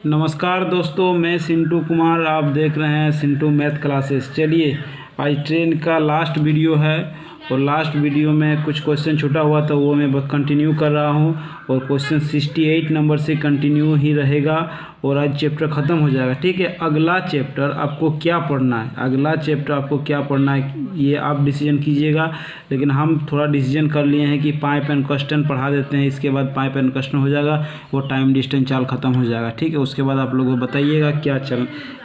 नमस्कार दोस्तों, मैं सिंटू कुमार। आप देख रहे हैं सिंटू मैथ क्लासेस। चलिए, आज ट्रेन का लास्ट वीडियो है और लास्ट वीडियो में कुछ क्वेश्चन छूटा हुआ था वो मैं कंटिन्यू कर रहा हूं और क्वेश्चन 68 नंबर से कंटिन्यू ही रहेगा और आज चैप्टर ख़त्म हो जाएगा। ठीक है, अगला चैप्टर आपको क्या पढ़ना है, अगला चैप्टर आपको क्या पढ़ना है ये आप डिसीजन कीजिएगा। लेकिन हम थोड़ा डिसीजन कर लिए हैं कि पाइप एंड क्वेश्चन पढ़ा देते हैं, इसके बाद पाइप एंड क्वेश्चन हो जाएगा, वो टाइम डिस्टेंस चाल ख़त्म हो जाएगा। ठीक है, उसके बाद आप लोगों को बताइएगा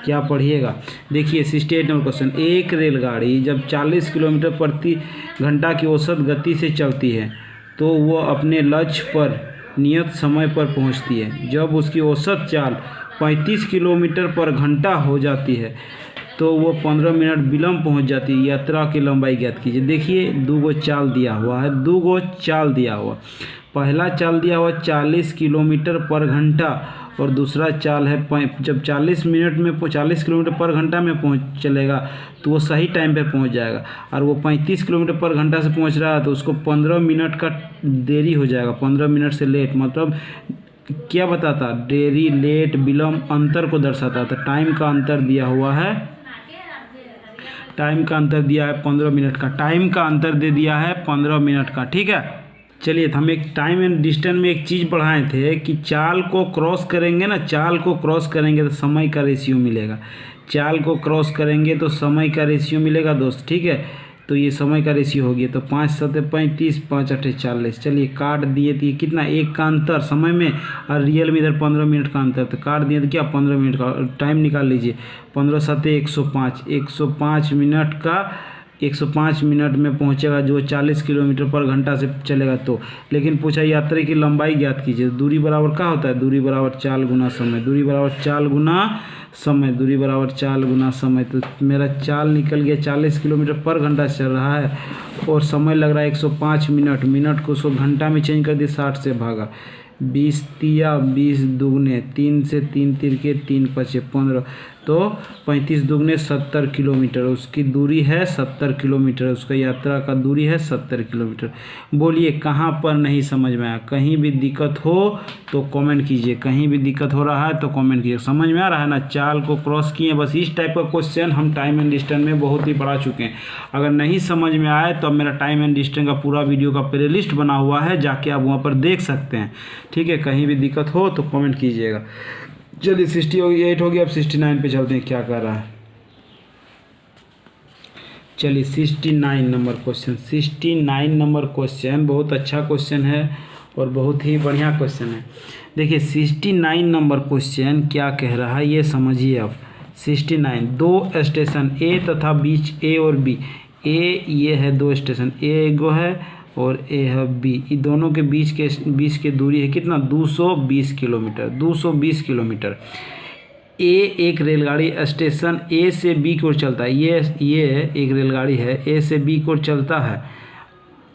क्या पढ़िएगा। देखिए 68 नंबर क्वेश्चन, एक रेलगाड़ी जब 40 किलोमीटर प्रति घंटा की औसत गति से चलती है तो वो अपने लक्ष्य पर नियत समय पर पहुंचती है। जब उसकी औसत चाल 35 किलोमीटर पर घंटा हो जाती है तो वो 15 मिनट विलम्ब पहुंच जाती है। यात्रा की लंबाई ज्ञात कीजिए। देखिए दो गो चाल दिया हुआ है, दो गो चाल दिया हुआ। पहला चाल दिया हुआ 40 किलोमीटर पर घंटा और दूसरा चाल है जब 40 मिनट में 40 किलोमीटर पर घंटा में पहुंच चलेगा तो वो सही टाइम पे पहुंच जाएगा। और वो 35 किलोमीटर पर घंटा से पहुंच रहा है तो उसको 15 मिनट का देरी हो जाएगा, 15 मिनट से लेट। मतलब क्या बताता, देरी, लेट, विलम्ब अंतर को दर्शाता था। टाइम का अंतर दिया हुआ है, टाइम का अंतर दिया है 15 मिनट का, टाइम का अंतर दे दिया है 15 मिनट का। ठीक है, चलिए हम एक टाइम एंड डिस्टेंस में एक चीज़ पढ़ाए थे कि चाल को क्रॉस करेंगे ना, चाल को क्रॉस करेंगे तो समय का रेशियो मिलेगा। चाल को क्रॉस करेंगे तो समय का रेशियो मिलेगा दोस्त। ठीक है, तो ये समय का रेशियो हो गया। तो 5 7 35, 5 8 40। चलिए काट दिए थी कितना, एक का अंतर समय में और रियल में इधर 15 मिनट का अंतर, तो काट दिए तो क्या 15 मिनट का टाइम निकाल लीजिए। 15 7 105, 105 मिनट का 105 मिनट में पहुंचेगा जो 40 किलोमीटर पर घंटा से चलेगा। तो लेकिन पूछा यात्री की लंबाई ज्ञात कीजिए। दूरी बराबर क्या होता है, दूरी बराबर चाल गुना समय, दूरी बराबर चाल गुना समय, दूरी बराबर चाल गुना समय। तो मेरा चाल निकल गया 40 किलोमीटर पर घंटा चल रहा है और समय लग रहा है 105 मिनट। मिनट को उसको घंटा में चेंज कर दिया, 60 से भागा। 20 तिया 20 दुगने, 3 से 3 तिरके 3 पचे 15, तो 35 दुगने 70 किलोमीटर उसकी दूरी है, 70 किलोमीटर उसका यात्रा का दूरी है 70 किलोमीटर। बोलिए कहाँ पर नहीं समझ में आया? कहीं भी दिक्कत हो तो कमेंट कीजिए, कहीं भी दिक्कत हो रहा है तो कमेंट कीजिए। समझ में आ रहा है ना? चाल को क्रॉस किए, बस इस टाइप का क्वेश्चन हम टाइम एंड डिस्टेंस में बहुत ही पढ़ा चुके हैं। अगर नहीं समझ में आए तो मेरा टाइम एंड डिस्टेंस का पूरा वीडियो का प्ले लिस्ट बना हुआ है, जाके आप वहाँ पर देख सकते हैं। ठीक है, कहीं भी दिक्कत हो तो कमेंट कीजिएगा। चलिए 68 हो गया, अब 69 पे चलते हैं क्या कर रहा है। चलिए 69 नंबर क्वेश्चन, 69 नंबर क्वेश्चन बहुत अच्छा क्वेश्चन है और बहुत ही बढ़िया क्वेश्चन है। देखिए 69 नंबर क्वेश्चन क्या कह रहा है ये समझिए आप। 69, दो स्टेशन ए तथा बीच ए और बी। ए ये है दो स्टेशन, ए एगो है और ए है बी। इन दोनों के बीच के दूरी है कितना, 220 किलोमीटर, 220 किलोमीटर। ए एक रेलगाड़ी स्टेशन ए से बी की ओर चलता है। ये एक रेलगाड़ी है, ए से बी की ओर चलता है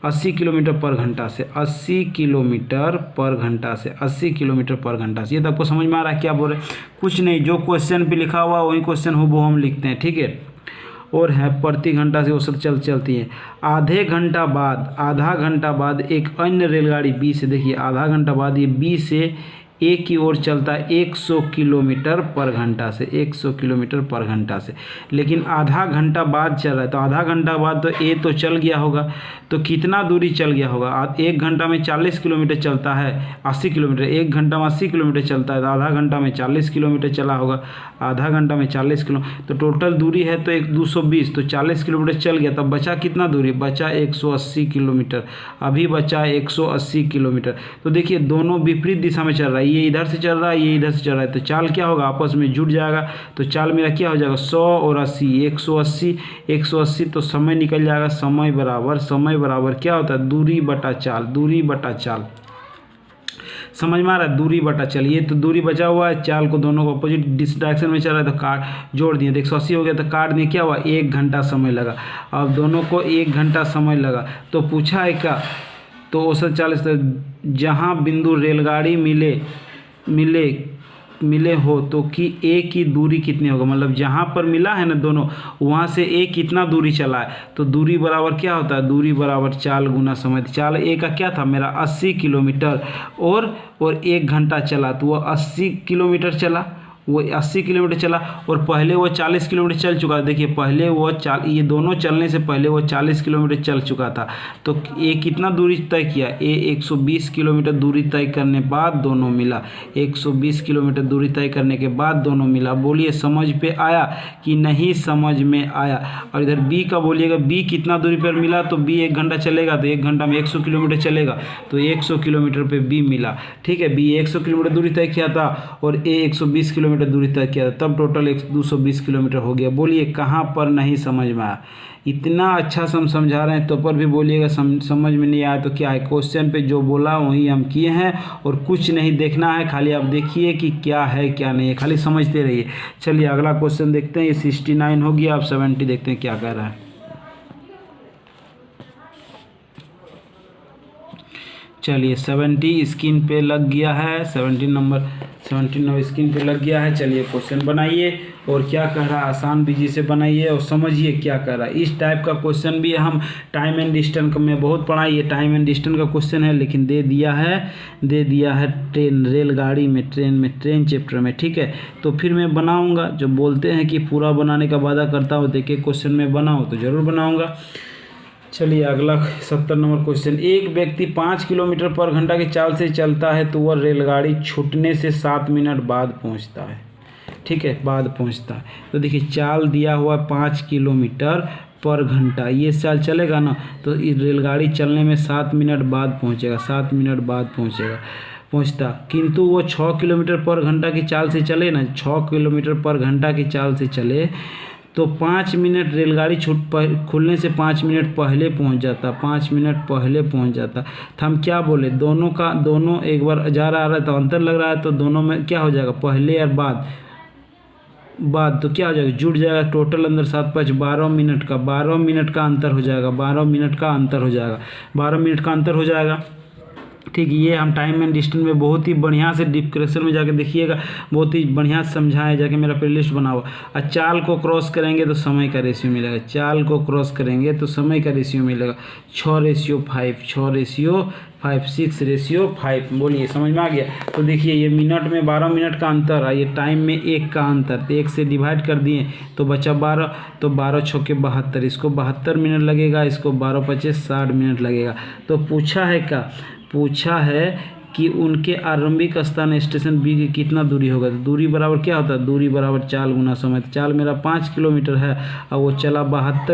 80 किलोमीटर पर घंटा से, 80 किलोमीटर पर घंटा से, 80 किलोमीटर पर घंटा से। ये तो आपको समझ में आ रहा है क्या बोल रहे हैं? कुछ नहीं, जो क्वेश्चन पे लिखा हुआ वही क्वेश्चन हो वो हम लिखते हैं। ठीक है, और है प्रति घंटा से औसत चलती है। आधा घंटा बाद एक अन्य रेलगाड़ी बी से, देखिए आधा घंटा बाद ये बी से ए की ओर चलता है 100 किलोमीटर पर घंटा से, 100 किलोमीटर पर घंटा से। लेकिन आधा घंटा बाद चल रहा है तो आधा घंटा बाद तो ए तो चल गया होगा, तो कितना दूरी चल गया होगा? 1 घंटा में 40 किलोमीटर चलता है, 80 किलोमीटर, 1 घंटा में 80 किलोमीटर चलता है तो आधा घंटा में 40 किलोमीटर चला होगा। आधा घंटा में 40 किलो, तो टोटल दूरी है तो 220, तो 40 किलोमीटर चल गया, तब बचा कितना दूरी? बचा 180 किलोमीटर। अभी बचा 180 किलोमीटर। तो देखिए दोनों विपरीत दिशा में चल रहा है, ये इधर से चल रहा है, ये इधर से चल रहा है, तो चाल क्या होगा? आपस में जुड़ जाएगा। तो चाल मेरा क्या हो जाएगा? 100 और 80, 180, तो समय निकल जाएगा। समय बराबर क्या होता है? दूरी बटा चाल, दूरी बटा चाल। समझ में आ रहा है? दूरी बटा चाल। ये तो दूरी बचा हुआ है, चाल को दोनों को अपोजिट डायरेक्शन में चल रहा है तो काट जोड़ दिए, 180 हो गया तो काट दिए, क्या हुआ? 1 घंटा समय लगा। अब दोनों को 1 घंटा समय लगा तो पूछा है क्या? तो औसत 40, जहाँ बिंदु रेलगाड़ी मिले मिले हो तो कि ए की दूरी कितनी होगा, मतलब जहाँ पर मिला है ना दोनों, वहाँ से ए कितना दूरी चला है। तो दूरी बराबर क्या होता है, दूरी बराबर चाल गुना समय। चाल ए का क्या था मेरा 80 किलोमीटर, और 1 घंटा चला, तो वह 80 किलोमीटर चला, वो 80 किलोमीटर चला, और पहले वो 40 किलोमीटर चल चुका है। देखिए पहले वो ये दोनों चलने से पहले वो 40 किलोमीटर चल चुका था। तो ये कितना दूरी तय किया, ये 120 किलोमीटर दूरी तय करने बाद दोनों मिला। 120 किलोमीटर दूरी तय करने के बाद दोनों मिला। बोलिए समझ पे आया कि नहीं समझ में आया। और इधर बी का बोलिएगा, बी कितना दूरी पर मिला, तो बी 1 घंटा चलेगा, तो 1 घंटा में 100 किलोमीटर चलेगा, तो 100 किलोमीटर पे बी मिला। ठीक है, बी 100 किलोमीटर दूरी तय किया था और ए 120 किलोमीटर दूरी तय किया था, तब टोटल 220 किलोमीटर हो गया। बोलिए कहाँ पर नहीं समझ में आया। इतना अच्छा से हम समझा रहे हैं तो पर भी बोलिएगा समझ में नहीं आया तो क्या है, क्वेश्चन पे जो बोला वही हम किए हैं, और कुछ नहीं देखना है, खाली आप देखिए कि क्या है क्या नहीं है, खाली समझते रहिए। चलिए अगला क्वेश्चन देखते हैं। ये 69 हो गया, अब 70 देखते हैं क्या कह रहा है। चलिए 70 स्क्रीन पे लग गया है, 17 नंबर स्क्रीन पे लग गया है। चलिए क्वेश्चन बनाइए, और क्या कह रहा है आसान बीजी से बनाइए और समझिए क्या कह रहा है। इस टाइप का क्वेश्चन भी हम टाइम एंड डिस्टेंस में बहुत पढ़ा, ये टाइम एंड डिस्टेंस का क्वेश्चन है, लेकिन दे दिया है ट्रेन रेलगाड़ी में, ट्रेन चैप्टर में। ठीक है, तो फिर मैं बनाऊँगा। जो बोलते हैं कि पूरा बनाने का वादा करता हूँ, देखिए क्वेश्चन में बनाऊँ तो ज़रूर बनाऊँगा। चलिए अगला 70 नंबर क्वेश्चन। एक व्यक्ति 5 किलोमीटर पर घंटा की चाल से चलता है तो वह रेलगाड़ी छूटने से 7 मिनट बाद पहुंचता है। ठीक है, बाद पहुंचता है। तो देखिए चाल दिया हुआ 5 किलोमीटर पर घंटा, ये चाल चलेगा ना, तो इस रेलगाड़ी चलने में 7 मिनट बाद पहुंचेगा, 7 मिनट बाद पहुंचता। किंतु वो 6 किलोमीटर पर घंटा की चाल से चले ना, 6 किलोमीटर पर घंटा की चाल से चले तो 5 मिनट रेलगाड़ी खुलने से 5 मिनट पहले पहुंच जाता, 5 मिनट पहले पहुंच जाता। तो हम क्या बोले, दोनों एक बार जा रहा है तो अंतर लग रहा है, तो दोनों में क्या हो जाएगा, पहले और बाद तो क्या हो जाएगा, जुड़ जाएगा। टोटल अंदर 7 5 12 मिनट का, 12 मिनट का अंतर हो जाएगा, 12 मिनट का अंतर हो जाएगा, 12 मिनट का अंतर हो जाएगा। ठीक, ये हम टाइम एंड डिस्टेंस में बहुत ही बढ़िया से डिस्क्रिप्शन में जाके देखिएगा, बहुत ही बढ़िया से समझाया, जाके मेरा प्लेलिस्ट बना हुआ। और चाल को क्रॉस करेंगे तो समय का रेशियो मिलेगा, चाल को क्रॉस करेंगे तो समय का रेशियो मिलेगा 6:5, 6:5, 6:5। बोलिए समझ में आ गया। तो देखिए ये मिनट में 12 मिनट का अंतर है, ये टाइम में 1 का अंतर, तो 1 से डिवाइड कर दिए तो बचा 12, तो 12 6 72, इसको 72 मिनट लगेगा, इसको 12 5 60 मिनट लगेगा। तो पूछा है कि उनके आरंभिक स्थान स्टेशन बी की कितना दूरी होगा। तो दूरी बराबर क्या होता है, दूरी बराबर चाल गुना समय। तो चाल मेरा 5 किलोमीटर है और वो चला 5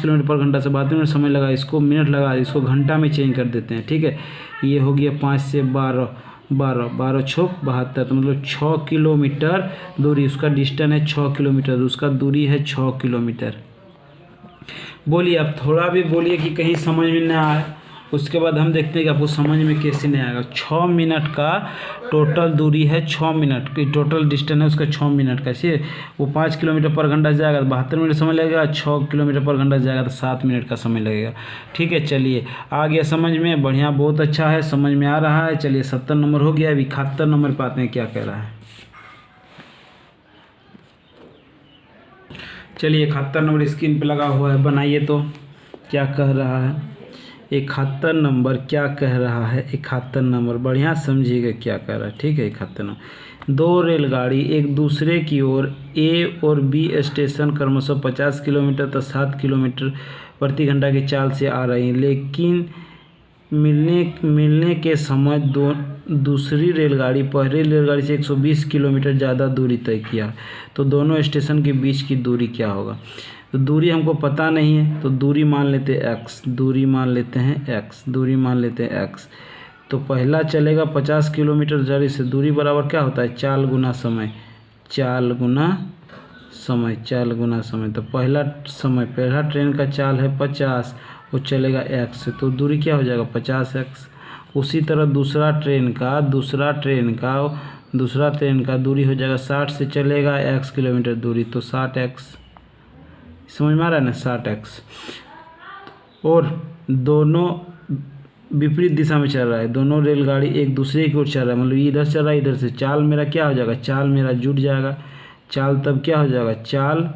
किलोमीटर पर घंटा से 72 मिनट समय लगा, इसको मिनट लगा, इसको घंटा में चेंज कर देते हैं। ठीक है, ये हो गया 5 से 12, 12 6 72, तो मतलब 6 किलोमीटर दूरी, उसका डिस्टेंस है 6 किलोमीटर, उसका दूरी है 6 किलोमीटर। बोलिए अब थोड़ा भी बोलिए कि कहीं समझ में ना आए, उसके बाद हम देखते हैं कि आपको समझ में कैसे नहीं आएगा। 6 मिनट का टोटल दूरी है, 6 मिनट की टोटल डिस्टेंस है उसका 6 मिनट का। ऐसे वो 5 किलोमीटर पर घंटा जाएगा तो 72 मिनट समय लगेगा, 6 किलोमीटर पर घंटा जाएगा तो 7 मिनट का समय लगेगा। ठीक है, चलिए आ गया समझ में, बढ़िया, बहुत अच्छा है, समझ में आ रहा है। चलिए 70 नंबर हो गया, अभी 71 नंबर पर आते हैं क्या कह रहा है। चलिए 71 नंबर स्क्रीन पे लगा हुआ है, बनाइए तो क्या कह रहा है। 71 नंबर क्या कह रहा है, 71 नंबर बढ़िया समझिएगा क्या कह रहा है। ठीक है, 71 नंबर। 2 रेलगाड़ी एक दूसरे की ओर ए और बी स्टेशन क्रमशः 50 किलोमीटर तथा 7 किलोमीटर प्रति घंटा की चाल से आ रही हैं, लेकिन मिलने के समय दूसरी रेलगाड़ी पहली रेलगाड़ी से 120 किलोमीटर ज़्यादा दूरी तय किया, तो दोनों स्टेशन के बीच की दूरी क्या होगा। तो दूरी हमको पता नहीं है, तो दूरी मान लेते हैं x, दूरी मान लेते हैं x। तो पहला चलेगा 50 किलोमीटर जरी से, दूरी बराबर क्या होता है, चाल गुना समय। तो पहला ट्रेन का चाल है 50, वो चलेगा x से, तो दूरी क्या हो जाएगा 50x। उसी तरह दूसरा ट्रेन का दूरी हो जाएगा 60 से चलेगा x किलोमीटर दूरी, तो 60x। समझ में आ रहा है ना, 60x। और विपरीत दिशा में चल रहा है, दोनों रेलगाड़ी एक दूसरे की ओर चल रहा है, मतलब इधर चल रहा है इधर से, चाल मेरा क्या हो जाएगा, चाल मेरा जुट जाएगा। चाल तब क्या हो जाएगा, चाल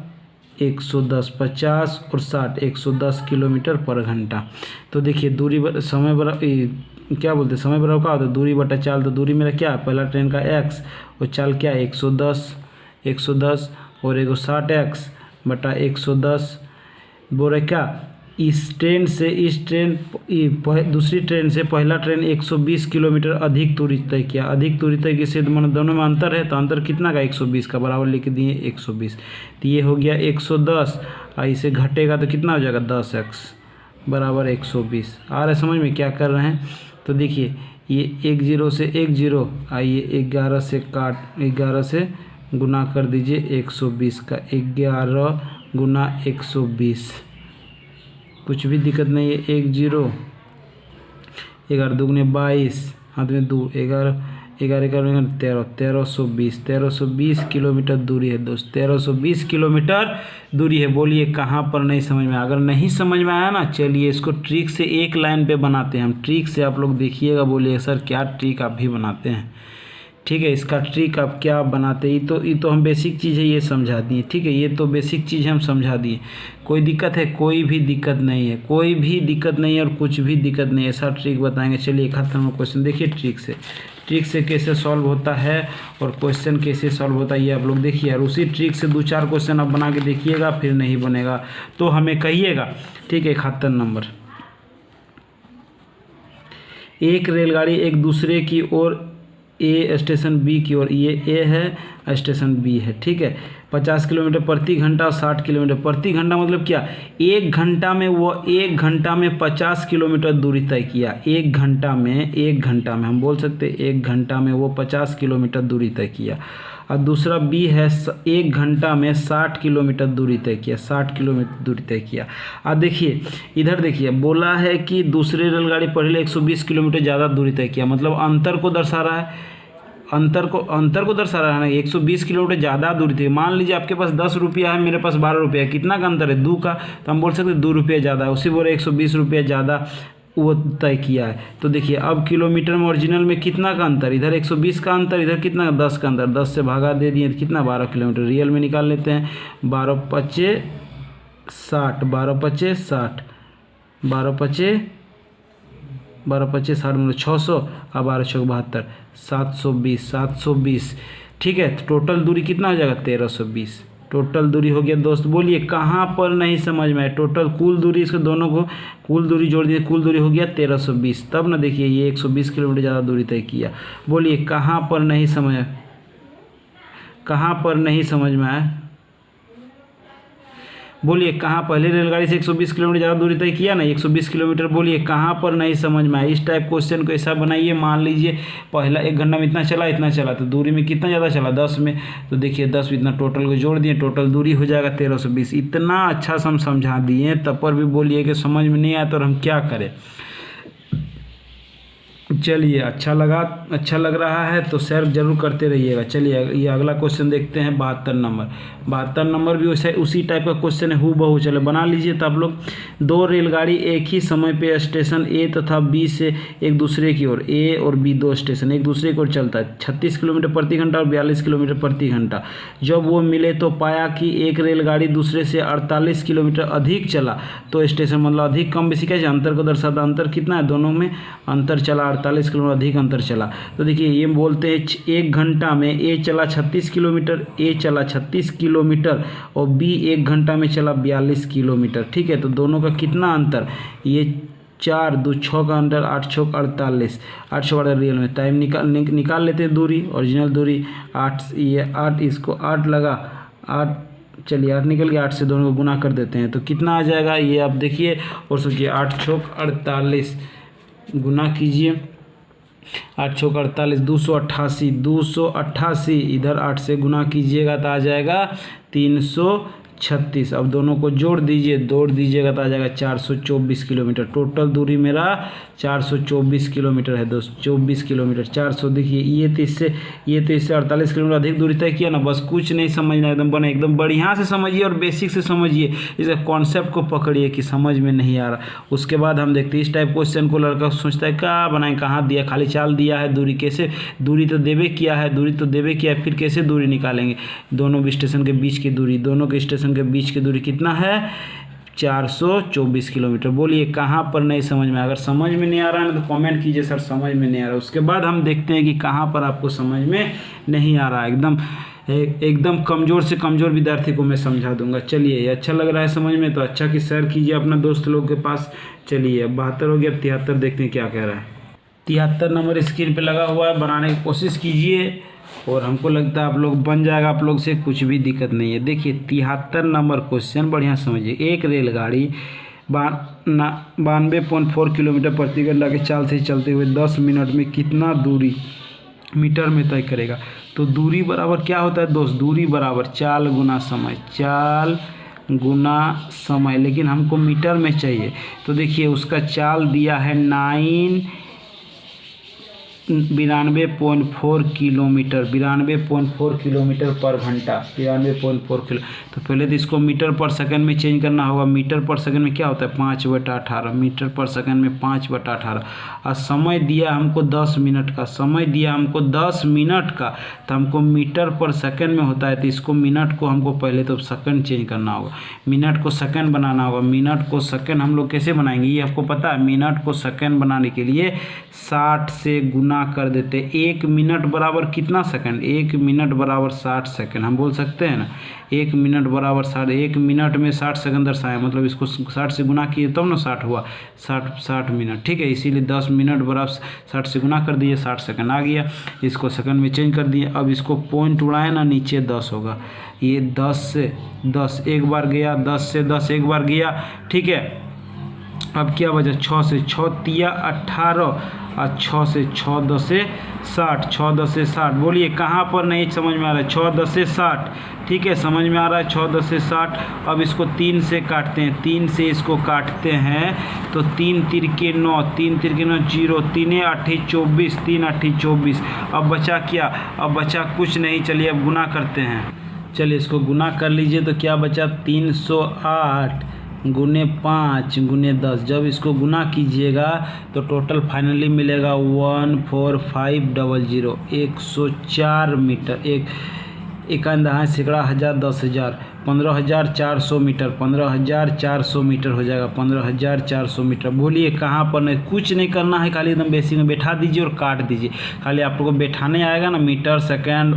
110, 50 और 60, 110 किलोमीटर पर घंटा। तो देखिए दूरी समय बराबर क्या बोलते हैं, समय बराबर क्या होता है, दूरी बटा चाल। तो दूरी मेरा क्या है, पहला ट्रेन का x और चाल क्या है 110 और एगो 60x बटा 110। बोल रहे क्या, इस ट्रेन से दूसरी ट्रेन से पहला ट्रेन 120 किलोमीटर अधिक दूरी तय किया। अधिक दूरी तय किसे, दोनों में अंतर है, तो अंतर कितना का 120 का, बराबर लिख दिए 120। तो ये हो गया 110 और इसे घटेगा तो कितना हो जाएगा 10x बराबर 120। आ रहा है समझ में क्या कर रहे हैं। तो देखिए ये 1 0 से 1 0, आइए 11 से गुना कर दीजिए 120 का, 11 गुना 120, कुछ भी दिक्कत नहीं है। 1 0, 11 दूगुने 22, हाथ में 2, 11 13, 1320 किलोमीटर दूरी है दोस्त, 1320 किलोमीटर दूरी है। बोलिए कहाँ पर नहीं समझ में, अगर नहीं समझ में आया ना, चलिए इसको ट्रिक से एक लाइन पे बनाते हैं हम, ट्रिक से आप लोग देखिएगा, बोलिए सर क्या ट्रिक आप भी बनाते हैं। ठीक है, इसका ट्रिक आप क्या बनाते हैं, ये तो हम बेसिक चीज़ है ये समझा दिए। ठीक है, ये तो बेसिक चीज़ है हम समझा दिए। कोई दिक्कत है, कोई भी दिक्कत नहीं है, कोई भी दिक्कत नहीं है और कुछ भी दिक्कत नहीं है, ऐसा ट्रिक बताएंगे। चलिए 71 नंबर क्वेश्चन देखिए, ट्रिक से कैसे सॉल्व होता है और क्वेश्चन कैसे सॉल्व होता है ये आप लोग देखिए, और उसी ट्रिक से 2-4 क्वेश्चन आप बना के देखिएगा, फिर नहीं बनेगा तो हमें कहिएगा। ठीक है, 71 नंबर, एक रेलगाड़ी एक दूसरे की ओर ए स्टेशन बी की ओर, ये ए है स्टेशन बी है। ठीक है, 50 किलोमीटर प्रति घंटा और 60 किलोमीटर प्रति घंटा, मतलब क्या, 1 घंटा में वो 1 घंटा में 50 किलोमीटर दूरी तय किया। 1 घंटा में हम बोल सकते 1 घंटा में वो 50 किलोमीटर दूरी तय किया। और दूसरा बी है 1 घंटा में 60 किलोमीटर दूरी तय किया, 60 किलोमीटर दूरी तय किया। अब देखिए इधर देखिए, बोला है कि दूसरे रेलगाड़ी पहले 120 किलोमीटर ज़्यादा दूरी तय किया, मतलब अंतर को दर्शा रहा है, अंतर को दर्शा रहा है ना। 120 किलोमीटर ज़्यादा दूरी थी, मान लीजिए आपके पास 10 रुपया है, मेरे पास 12 रुपया है, कितना का अंतर है, 2 का, तो हम बोल सकते हैं 2 रुपया ज़्यादा है, उसी बोले 120 रुपया ज़्यादा वो तय किया है। तो देखिए अब किलोमीटर में ओरिजिनल में कितना का अंतर, इधर 120 का अंतर, इधर कितना 10 का अंतर, 10 से भागा दे दिए तो कितना 12 किलोमीटर, रियल में निकाल लेते हैं। 12 पचे 60, 12 पचे 60, 12 पचे 60 मतलब 600 और 12 6 72, 720। ठीक है, तो टोटल दूरी कितना हो जाएगा 1320, टोटल दूरी हो गया दोस्त। बोलिए कहाँ पर नहीं समझ में आए, टोटल कुल दूरी, इसको दोनों को कुल दूरी जोड़ दिए, कुल दूरी हो गया 1320। तब ना देखिए ये 120 किलोमीटर ज़्यादा दूरी तय किया। बोलिए कहाँ पर नहीं समझ में आया, बोलिए कहाँ, पहले रेलगाड़ी से 120 किलोमीटर ज़्यादा दूरी तय किया ना, 120 किलोमीटर, बोलिए कहाँ पर नहीं समझ में आया। इस टाइप क्वेश्चन को ऐसा बनाइए, मान लीजिए पहला 1 घंटा में इतना चला, तो दूरी में कितना ज़्यादा चला 10 में, तो देखिए 10 इतना टोटल को जोड़ दिए, टोटल दूरी हो जाएगा 1320। इतना अच्छा से हम समझा दिए, तब पर भी बोलिए कि समझ में नहीं आया तो हम क्या करें। चलिए अच्छा लग रहा है तो शेयर जरूर करते रहिएगा। चलिए ये अगला क्वेश्चन देखते हैं, 72 नंबर भी वैसे उसी टाइप का क्वेश्चन है, हूबहू। चलो बना लीजिए। तो आप लोग, 2 रेलगाड़ी एक ही समय पे स्टेशन ए तथा बी से एक दूसरे की ओर, ए और बी 2 स्टेशन एक दूसरे की ओर चलता है, 36 किलोमीटर प्रति घंटा और 42 किलोमीटर प्रति घंटा। जब वो मिले तो पाया कि एक रेलगाड़ी दूसरे से 48 किलोमीटर अधिक चला, तो स्टेशन मतलब अधिक कम बेसी कैसे, अंतर को दर्शाता, अंतर कितना है दोनों में, अंतर चला 48 किलोमीटर अधिक अंतर चला। तो देखिए ये बोलते हैं 1 घंटा में ए चला 36 किलोमीटर और बी 1 घंटा में चला 42 किलोमीटर। ठीक है, तो दोनों का कितना अंतर, ये 4 2 6 का अंतर, 8 6 48, 8 6 रियल में टाइम निकाल लेते हैं दूरी, ओरिजिनल दूरी 8, ये 8, इसको 8 लगा, 8, चलिए 8 निकल गया, 8 से दोनों को गुना कर देते हैं तो कितना आ जाएगा, ये आप देखिए और सोचिए, 8 6 48 गुना कीजिए, 8 6 48, 288, इधर 8 से गुना कीजिएगा तो आ जाएगा 340। 36। अब दोनों को जोड़ दीजिएगा तो आ जाएगा 424 किलोमीटर। टोटल दूरी मेरा 424 किलोमीटर है दोस्त, 24 किलोमीटर 400। देखिए ये तो इससे 48 किलोमीटर अधिक दूरी तय किया ना। बस कुछ नहीं समझना, एकदम बढ़िया से समझिए और बेसिक से समझिए, इस कॉन्सेप्ट को पकड़िए कि समझ में नहीं आ रहा। उसके बाद हम देखते हैं इस टाइप क्वेश्चन को लड़का सोचता है क्या बनाए, कहाँ दिया, खाली चाल दिया है, दूरी कैसे, दूरी तो देवे किया है, फिर कैसे दूरी निकालेंगे। दोनों स्टेशन के बीच की दूरी, दोनों के स्टेशन के बीच की दूरी कितना है, 424 किलोमीटर। बोलिए कहाँ पर नहीं समझ में। अगर समझ में नहीं आ रहा है तो कमेंट कीजिए सर समझ में नहीं आ रहा। उसके बाद हम देखते हैं कि कहाँ पर आपको समझ में नहीं आ रहा है। एकदम कमज़ोर से कमज़ोर विद्यार्थी को मैं समझा दूंगा। चलिए ये अच्छा लग रहा है समझ में तो अच्छा कि शेयर कीजिए अपना दोस्त लोग के पास। चलिए अब 72 हो गया, अब 73 देखते हैं क्या कह रहा है। 73 नंबर स्क्रीन पे लगा हुआ है, बनाने की कोशिश कीजिए और हमको लगता है आप लोग बन जाएगा, आप लोग से कुछ भी दिक्कत नहीं है। देखिए 73 नंबर क्वेश्चन बढ़िया समझिए। एक रेलगाड़ी 92.4 किलोमीटर प्रति घंटा की चाल से चलते हुए 10 मिनट में कितना दूरी मीटर में तय करेगा। तो दूरी बराबर क्या होता है दोस्त, दूरी बराबर चाल गुना समय, लेकिन हमको मीटर में चाहिए। तो देखिए उसका चाल दिया है 92.4 किलोमीटर, 92.4 किलोमीटर पर घंटा, 92.4 किलो। तो पहले तो इसको मीटर पर सेकंड में चेंज करना होगा। मीटर पर सेकंड में क्या होता है 5/18, मीटर पर सेकंड में 5/18। और समय दिया हमको 10 मिनट का, तो हमको मीटर पर सेकंड में होता है। तो इसको मिनट को हमको पहले तो सेकंड चेंज करना होगा, मिनट को सेकंड बनाना होगा। मिनट को सेकंड हम लोग कैसे बनाएंगे ये आपको पता है। मिनट को सेकंड बनाने के लिए 60 से गुना कर देते। 1 मिनट बराबर कितना सेकंड, 1 मिनट बराबर 60 सेकंड। हम बोल सकते हैं ना 1 मिनट बराबर 60, 1 मिनट में 60 सेकंड दर्शाए, मतलब इसको 60 से गुना किए तब ना 60 हुआ, 60 मिनट, ठीक है। इसीलिए 10 मिनट बराबर 60 से गुना कर दिए, 60 सेकंड आ गया। इसको सेकंड में चेंज कर दिए। अब इसको पॉइंट उड़ाए ना, नीचे 10 होगा। ये 10 से 10 एक बार गया, 10 से 10 एक बार गया, ठीक है। अब क्या बचा, 6 से 6 तिया 18 और 6 से 6 10 से 60, 6 10 से 60। बोलिए कहाँ पर नहीं समझ में आ रहा है, 6 10 से 60, ठीक है समझ में आ रहा है 6 10 से 60। अब इसको 3 से काटते हैं, 3 से इसको काटते हैं तो 3 तिरके 9, 3 तिरके 9 0, 3 8 24, 3 8 24। अब बचा क्या, अब बचा कुछ नहीं। चलिए अब गुना करते हैं। चलिए इसको गुना कर लीजिए तो क्या बचा 308 गुने 5 गुने 10। जब इसको गुना कीजिएगा तो टोटल फाइनली मिलेगा 14500, 104 मीटर। एक अंधा सैकड़ा हज़ार 10,000, 15,400 मीटर, 15,400 मीटर हो जाएगा, 15,400 मीटर। बोलिए कहाँ पर नहीं, कुछ नहीं करना है, खाली एकदम बेसिक में बैठा दीजिए और काट दीजिए। खाली आप लोगों को बैठाने आएगा ना, मीटर सेकंड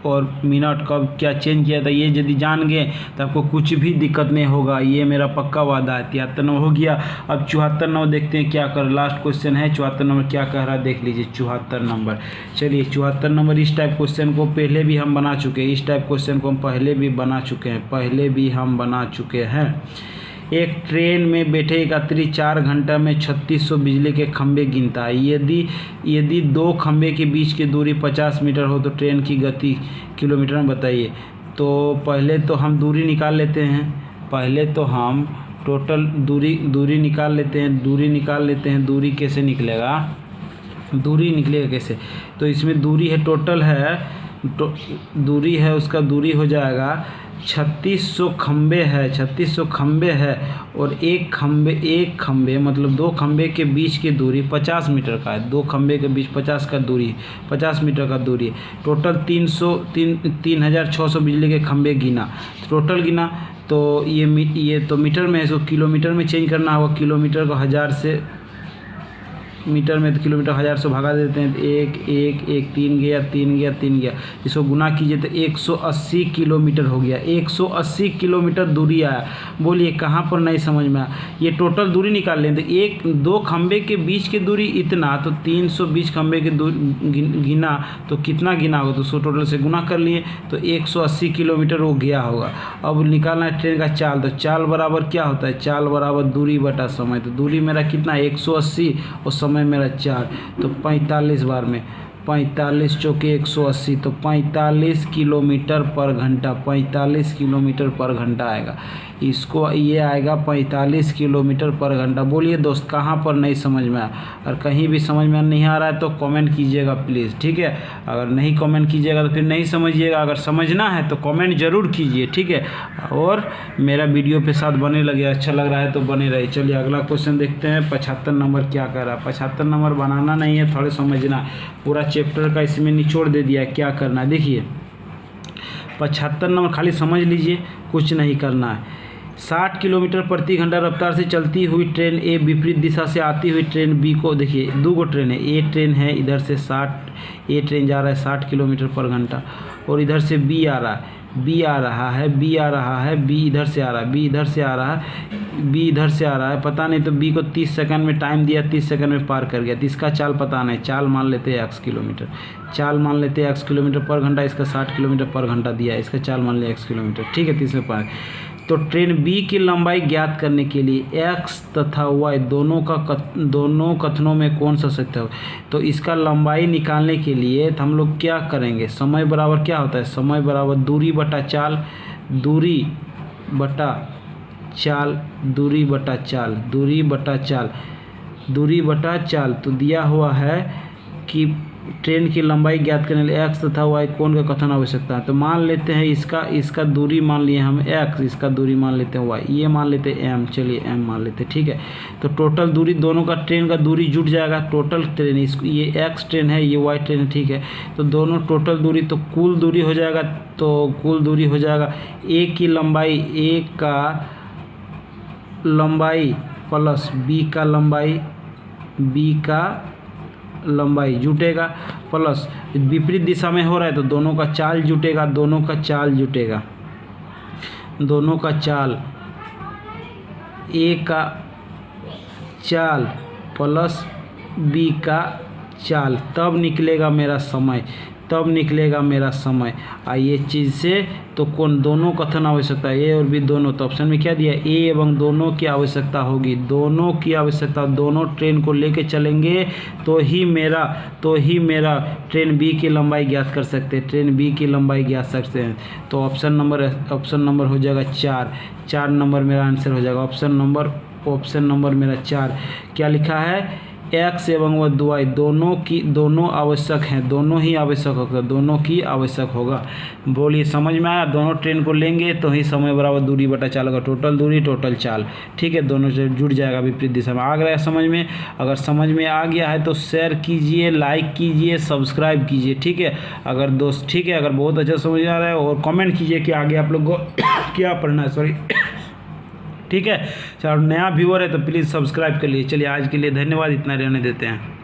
और मिनट कब क्या चेंज किया था ये यदि जान गए तो आपको कुछ भी दिक्कत नहीं होगा, ये मेरा पक्का वादा है। 73 नंबर हो गया। अब 74 नंबर देखते हैं क्या कर, लास्ट क्वेश्चन है 74 नंबर क्या कह रहा है देख लीजिए। 74 नंबर, चलिए 74 नंबर इस टाइप क्वेश्चन को पहले भी हम बना चुके हैं, इस टाइप क्वेश्चन को हम पहले भी बना चुके हैं। एक ट्रेन में बैठे एक यात्री 4 घंटा में 3600 बिजली के खंभे गिनता है। यदि 2 खंभे के बीच की दूरी 50 मीटर हो तो ट्रेन की गति किलोमीटर में बताइए। तो पहले तो हम दूरी निकाल लेते हैं, पहले तो हम टोटल दूरी निकाल लेते हैं। दूरी कैसे निकलेगा, दूरी निकलेगा कैसे, तो इसमें दूरी है, टोटल है, दूरी है, उसका दूरी हो जाएगा 3600 खंबे है और एक खंबे मतलब 2 खंबे के बीच की दूरी 50 मीटर का है। 2 खंबे के बीच 50 मीटर का दूरी है। टोटल 3600 बिजली के खंबे गिना, टोटल गिना। तो ये तो मीटर में है, इसको किलोमीटर में चेंज करना होगा। किलोमीटर को 1000 से, मीटर में तो किलोमीटर 1000 से भगा देते हैं, 1 3 गया। इसको गुना कीजिए तो 180 किलोमीटर हो गया, 180 किलोमीटर दूरी आया। बोलिए कहाँ पर नहीं समझ में आया। ये टोटल दूरी निकाल लें तो 2 खंबे के बीच की दूरी इतना, तो 320 खंबे की दूरी गिना तो कितना गिना होगा, तो उसको टोटल से गुना कर लिए तो 180 किलोमीटर वो गया होगा। अब निकालना है ट्रेन का चाल, तो चाल बराबर क्या होता है, चाल बराबर दूरी बटा समय। तो दूरी मेरा कितना 180 और समय मेरा 4, तो 45 बार में 45 चौके 180 तो 45 किलोमीटर पर घंटा, 45 किलोमीटर पर घंटा आएगा। इसको ये आएगा 45 किलोमीटर पर घंटा। बोलिए दोस्त कहाँ पर नहीं समझ में आया, और कहीं भी समझ में नहीं आ रहा है तो कमेंट कीजिएगा प्लीज़, ठीक है। अगर नहीं कमेंट कीजिएगा तो फिर नहीं समझिएगा, अगर समझना है तो कमेंट ज़रूर कीजिए, ठीक है। और मेरा वीडियो पे साथ बने लगे, अच्छा लग रहा है तो बने रहे। चलिए अगला क्वेश्चन देखते हैं। 75 नंबर क्या कह रहा है। 75 नंबर बनाना नहीं है, थोड़े समझना, पूरा चैप्टर का इसमें निचोड़ दे दिया है, क्या करना है देखिए। 75 नंबर खाली समझ लीजिए, कुछ नहीं करना है। 60 किलोमीटर प्रति घंटा रफ्तार से चलती हुई ट्रेन ए विपरीत दिशा से आती हुई ट्रेन बी को, देखिए 2 गो ट्रेन है, ए ट्रेन है इधर से 60, ए ट्रेन जा रहा है 60 किलोमीटर पर घंटा, और इधर से बी आ रहा है, बी आ रहा है, बी आ रहा है, बी इधर से आ रहा है, बी इधर से आ रहा है, बी इधर से आ रहा है, पता नहीं। तो बी को 30 सेकंड में टाइम दिया, 30 सेकंड में पार कर गया। तो इसका चाल पता नहीं, चाल मान लेते हैं x किलोमीटर, चाल मान लेते हैं x किलोमीटर पर घंटा। इसका 60 किलोमीटर पर घंटा दिया है, इसका चाल मान लिया x किलोमीटर, ठीक है। 30 में पार। तो ट्रेन बी की लंबाई ज्ञात करने के लिए x तथा y दोनों कथनों में कौन सा सत्य हो। तो इसका लंबाई निकालने के लिए तो हम लोग क्या करेंगे, समय बराबर क्या होता है, समय बराबर दूरी बटा चाल, दूरी बटा चाल, दूरी बटा चाल, दूरी बटा चाल, दूरी बटा चाल। तो दिया हुआ है कि ट्रेन की लंबाई ज्ञात करने के लिए x तथा y कौन का कथन आवश्यकता है। तो मान लेते हैं इसका दूरी मान लिए हम x, इसका दूरी मान लेते हैं y, ये मान लेते हैं m, चलिए m मान लेते हैं, ठीक है। तो टोटल दूरी दोनों का, ट्रेन का दूरी जुट जाएगा, टोटल ट्रेन, इसको ये x ट्रेन है, ये y ट्रेन है, ठीक है। तो दोनों टोटल दूरी, तो कुल दूरी हो जाएगा, तो कुल दूरी हो जाएगा a की लंबाई, a का लंबाई प्लस b का लंबाई, b का लंबाई जुटेगा, प्लस विपरीत दिशा में हो रहा है तो दोनों का चाल जुटेगा, दोनों का चाल जुटेगा, दोनों का चाल, ए का चाल प्लस बी का चाल, तब निकलेगा मेरा समय, तब निकलेगा मेरा समय। ये चीज़ से तो कौन, दोनों कथन आवश्यकता है, ए और बी दोनों। तो ऑप्शन में क्या दिया, ए एवं दोनों की आवश्यकता होगी, दोनों की आवश्यकता, दोनों ट्रेन को लेके चलेंगे तो ही मेरा ट्रेन बी की लंबाई ज्ञात कर सकते हैं, ट्रेन बी की लंबाई ज्ञात सकते हैं। तो ऑप्शन नंबर हो जाएगा 4 नंबर मेरा आंसर हो जाएगा। ऑप्शन नंबर मेरा 4। क्या लिखा है, x एवं y दोनों आवश्यक हैं, दोनों ही आवश्यक होगा, दोनों की आवश्यक होगा। बोलिए समझ में आया। दोनों ट्रेन को लेंगे तो ही समय बराबर दूरी बटा चाल होगा, टोटल दूरी टोटल चाल, ठीक है। दोनों से जुड़ जाएगा विपरीत दिशा में। आ गया समझ में। अगर समझ में आ गया है तो शेयर कीजिए, लाइक कीजिए, सब्सक्राइब कीजिए, ठीक है। अगर दोस्त, ठीक है, अगर बहुत अच्छा समझ आ रहा है और कमेंट कीजिए कि आगे आप लोग को क्या पढ़ना है, सॉरी, ठीक है। चलो नया व्यूअर है तो प्लीज़ सब्सक्राइब कर लीजिए। चलिए आज के लिए धन्यवाद, इतना रहने देते हैं।